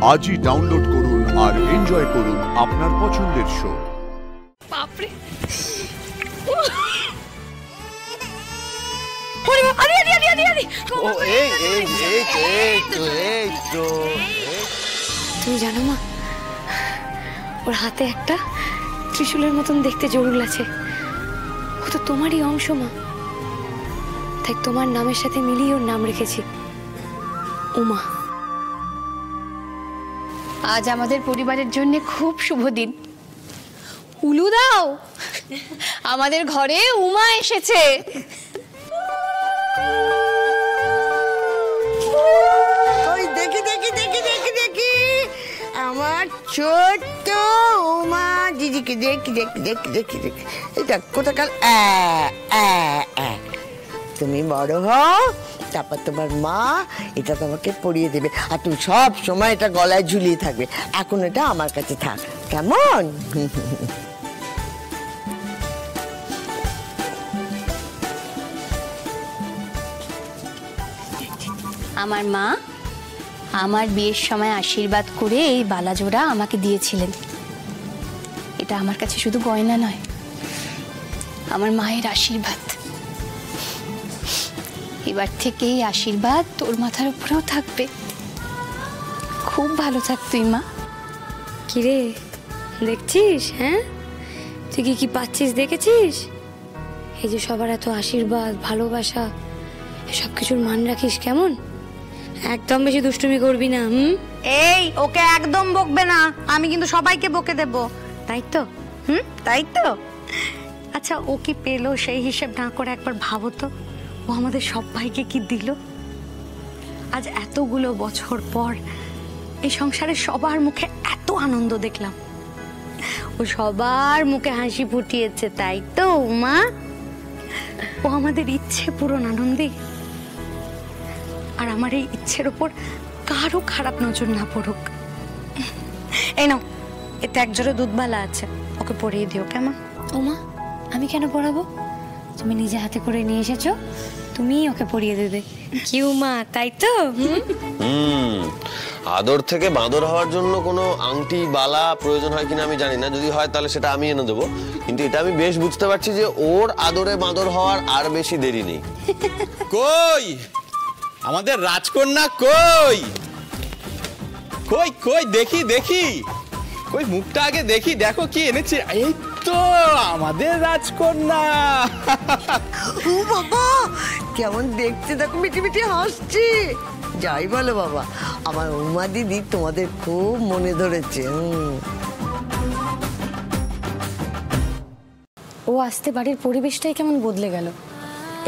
আজই ডাউনলোড করুন আর এনজয় করুন আপনার পছন্দের শো। বাপরে, তুমি জানো মা, ওর হাতে একটা ত্রিশূলের মতন দেখতে জরুল আছে। ও তো তোমারই অংশ মা, তাই তোমার নামের সাথে মিলিয়ে ওর নাম রেখেছি উমা। আজ আমাদের পরিবারের জন্য খুব শুভ দিন। উলু দাও, আমাদের ঘরে উমা এসেছে। ওই দেখি দেখি দেখি দেখি দেখি আমার ছোট্ট উমা দিদিকে, দেখি দেখি দেখি দেখি দেখি। এটা কোথাকার তুমি বড় হও, তারপর তোমার মা এটা তোমাকে পরিয়ে দেবে, আর তুমি সব সময় এটা গলায় ঝুলিয়ে থাকবে। এখন এটা আমার কাছে থাক, কেমন? আমার মা আমার বিয়ের সময় আশীর্বাদ করে এই বালাজোড়া আমাকে দিয়েছিলেন। এটা আমার কাছে শুধু গয়না নয়, আমার মায়ের আশীর্বাদ। এবার থেকে এই আশীর্বাদ তোর মাথার উপরেও থাকবে। খুব ভালো থাক তুই মা। কিরে দেখছিস? হ্যাঁ, তুই কি পাচ্ছিস দেখেছিস? এই যে সবার এত আশীর্বাদ ভালোবাসা, সব কিছুর মান রাখিস কেমন? একদম বেশি দুষ্টুমি করবি না। এই, ওকে একদম বকবে না, আমি কিন্তু সবাইকে বকে দেব। তাই তো? তাই তো। আচ্ছা, ও কি পেলো সেই হিসেব না করে একবার ভাবো তো, ও আমাদের সবাইকে কি দিল। আজ এতগুলো বছর পর এই সংসারে সবার মুখে এত আনন্দ দেখলাম। ও সবার মুখে হাসি ফুটিয়েছে, তাই তো উমা? ও আমাদের ইচ্ছে পূরণ আনন্দে। আর আমার এই ইচ্ছের ওপর কারো খারাপ নজর না পড়ুক। এই নাও, এতে এক জোড়া দুধবালা আছে, ওকে পরিয়ে দিও কেমন? ওমা, আমি কেন পড়াবো? তুমি নিজে হাতে করে নিয়ে এসেছো, তুমি ওকে পরিয়ে দেবে। কি উমা, তাই তো? আদর থেকে বাঁদর হওয়ার জন্য কোনো আংটি বালা প্রয়োজন হয় কিনা আমি জানি না, যদি হয় তাহলে সেটা আমি এনে দেবো। কিন্তু এটা আমি বেশ বুঝতে পারছি যে ওর আদরে বাঁদর হওয়ার আর বেশি দেরি নেই। কই আমাদের রাজকন্যা? কই কই কই দেখি দেখি, কই মুখটা আগে দেখি, দেখো কি এনেছে। এই তো আমাদের রাজকন্যা। ও বাবা, কেমন দেখতে দেখো, মিটি মিটি হাসছে। যাই বলো বাবা, আমার উমা দিদি তোমাদের খুব মনে ধরেছে। ও আসতে বাড়ির পরিবেশটাই কেমন বদলে গেল।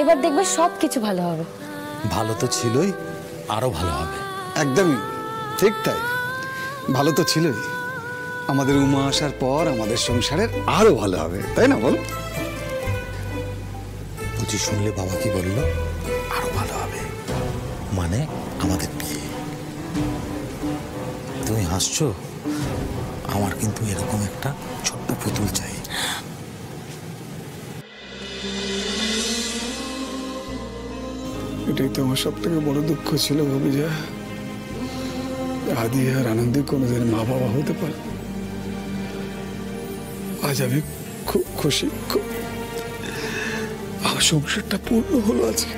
এবার দেখবে সব কিছু ভালো হবে। ভালো তো ছিলই, আরো ভালো হবে। একদমই ঠিক তাই, ভালো তো ছিলই। আমাদের উমা আসার পর আমাদের সংসারের আরো ভালো হবে, তাই না বল? বুঝি শুনলে বাবা কি বলল? আরো ভালো হবে মানে আমাদের বিয়ে। তুমি হাসছো, আমার কিন্তু এরকম একটা ছোট্ট পুতুল চাই। এটাই তো আমার সব থেকে বড় দুঃখ ছিল ভবিজা। আদি আর আনন্দে কোনোদিন মা বাবা হতে পারে। আজ আমি খুব খুশি, আমার সংসারটা পূর্ণ হলো আজকে।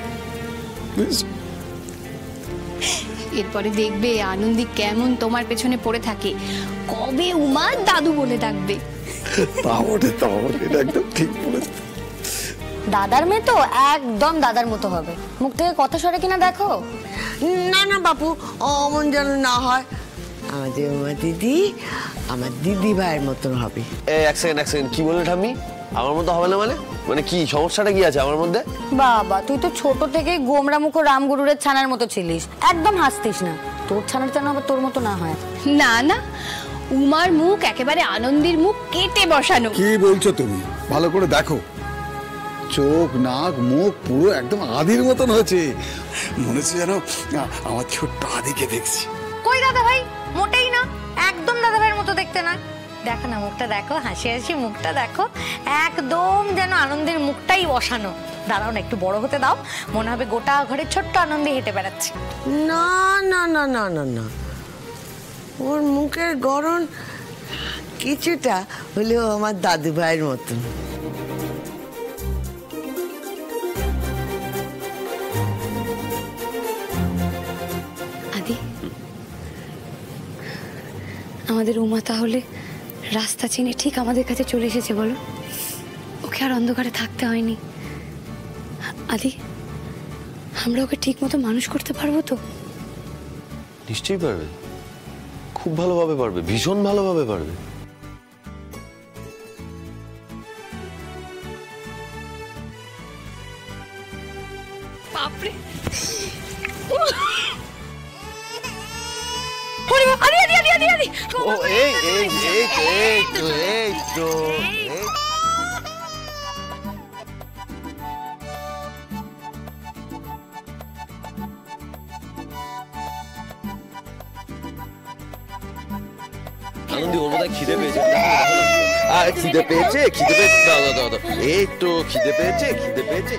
এরপরে দেখবে আনন্দি কেমন তোমার পেছনে পড়ে থাকে, কবে উমা দাদু বলে ডাকবে। একদম ঠিক বলেছে। দাদার মেয়ে তো একদম দাদার মতো হবে। মুখ থেকে কথা সরে কিনা দেখো। না না বাপু, অমন যেন না হয়। আমাদের উমা দিদি আমার দিদি ভাইয়ের মতন হবে। এক সেকেন্ড, কি বললে ঠাম্মি? আমার মতো হবে না মানে? মানে কি সমস্যাটা কি আছে আমার মধ্যে? বাবা, তুই তো ছোট থেকে গোমরা মুখ রামগুরুরের ছানার মতো ছিলিস, একদম হাসতিস না। তোর ছানার যেন আবার তোর মতো না হয়। না না, উমার মুখ একেবারে আনন্দের মুখ কেটে বসানো। কি বলছো তুমি? ভালো করে দেখো, চোখ নাক মুখ পুরো একদম আদির মতন হয়েছে। মনে হচ্ছে যেন আমার ছোট্ট আদিকে দেখছি। কই দাদা ভাই, মোটেই না, একদম দাদা ভাইয়ের মতো দেখতে না। দেখো না মুখটা, দেখো হাসি হাসি মুখটা দেখো, একদম যেন আনন্দের মুখটাই বসানো। দাঁড়াও না, একটু বড় হতে দাও, মনে হবে গোটা ঘরে ছোট্ট আনন্দে হেঁটে বেড়াচ্ছে। না না না না না না, ওর মুখের গড়ন কিছুটা হলেও আমার দাদু ভাইয়ের মতন। আদি, আমাদের উমা তাহলে রাস্তা চিনে ঠিক আমাদের কাছে চলে এসেছে বলো? ওকে আর অন্ধকারে থাকতে হয়নি। আদি, আমরা ওকে ঠিক মতো মানুষ করতে পারবো তো? নিশ্চয়ই পারবে, খুব ভালোভাবে পারবে, ভীষণ ভালোভাবে পারবে। বাপরে, ও এই এই এই এই তো এই তো আনন্দি, ওর বোধহয় খিদে পেয়েছে। খিদে পেয়েছে, খিদে পেয়েছে, দাও দাও দাও দাও। এই তো খিদে পেয়েছে, খিদে পেয়েছে।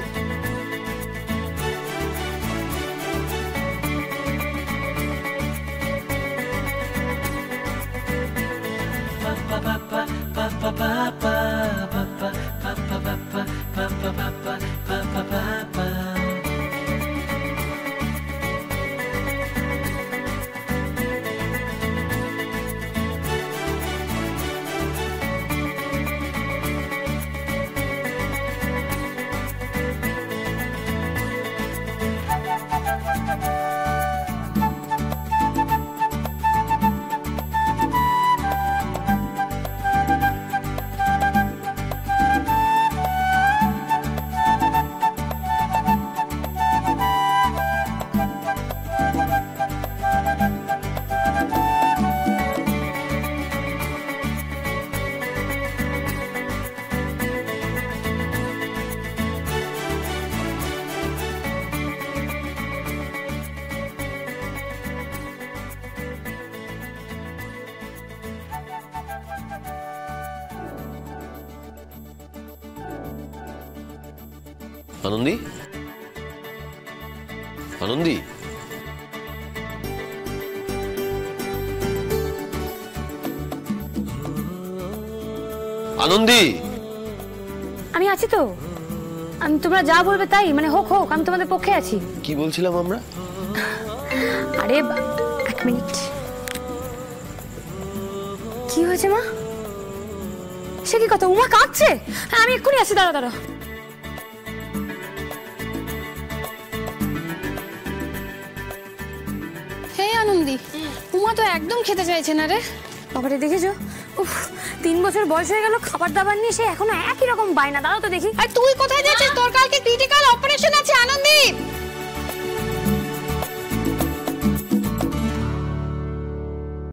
আনন্দি, আনন্দি, আনন্দি, আমি আছি তো। আমি তোমরা যা বলবে তাই, মানে হোক হোক, আমি তোমাদের পক্ষে আছি। কি বলছিলাম আমরা? আরে এক মিনিট, কি হয়েছে মা? সে কি কথা, উমা কাঁদছে? হ্যাঁ, আমি এক্ষুনি আসি, দাঁড়া দাঁড়া। হে আনন্দি, উমা তো একদম খেতে চাইছে না রে। বাবারে দেখেছো, উফ, 3 বছর বয়স হয়ে গেল, খাবার দাবার নিয়ে সে এখনো একই রকম বায়না। দাঁড়াও তো দেখি। আর তুই কোথায় যাচ্ছিস? তোর কালকে ক্রিটিক্যাল